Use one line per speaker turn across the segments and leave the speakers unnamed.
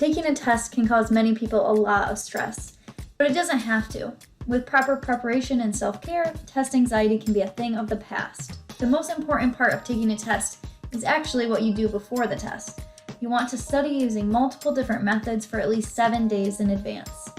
Taking a test can cause many people a lot of stress, but it doesn't have to. With proper preparation and self-care, test anxiety can be a thing of the past. The most important part of taking a test is actually what you do before the test. You want to study using multiple different methods for at least 7 days in advance.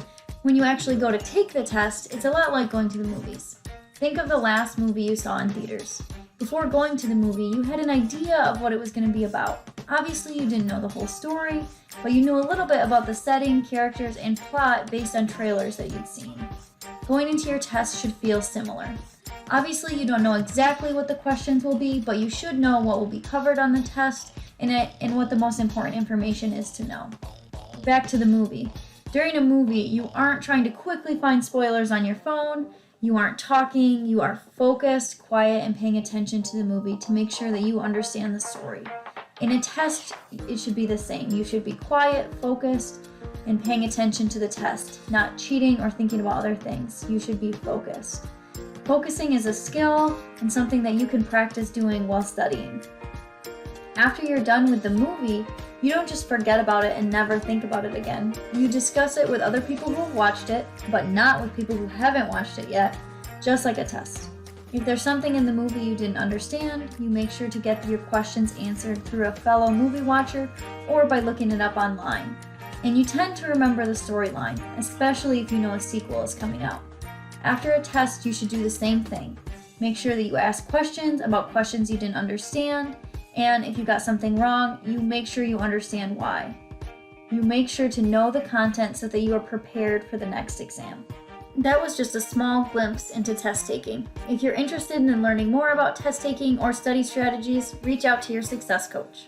When you actually go to take the test, it's a lot like going to the movies. Think of the last movie you saw in theaters. Before going to the movie, you had an idea of what it was going to be about. Obviously, you didn't know the whole story, but you knew a little bit about the setting, characters, and plot based on trailers that you'd seen. Going into your test should feel similar. Obviously, you don't know exactly what the questions will be, but you should know what will be covered on the test and what the most important information is to know. Back to the movie. During a movie, you aren't trying to quickly find spoilers on your phone. You aren't talking. You are focused, quiet, and paying attention to the movie to make sure that you understand the story. In a test, it should be the same. You should be quiet, focused, and paying attention to the test, not cheating or thinking about other things. You should be focused. Focusing is a skill and something that you can practice doing while studying. After you're done with the movie, you don't just forget about it and never think about it again. You discuss it with other people who have watched it, but not with people who haven't watched it yet, just like a test. If there's something in the movie you didn't understand, you make sure to get your questions answered through a fellow movie watcher or by looking it up online. And you tend to remember the storyline, especially if you know a sequel is coming out. After a test, you should do the same thing. Make sure that you ask questions about questions you didn't understand, and if you got something wrong, you make sure you understand why. You make sure to know the content so that you are prepared for the next exam. That was just a small glimpse into test taking. If you're interested in learning more about test taking or study strategies, reach out to your success coach.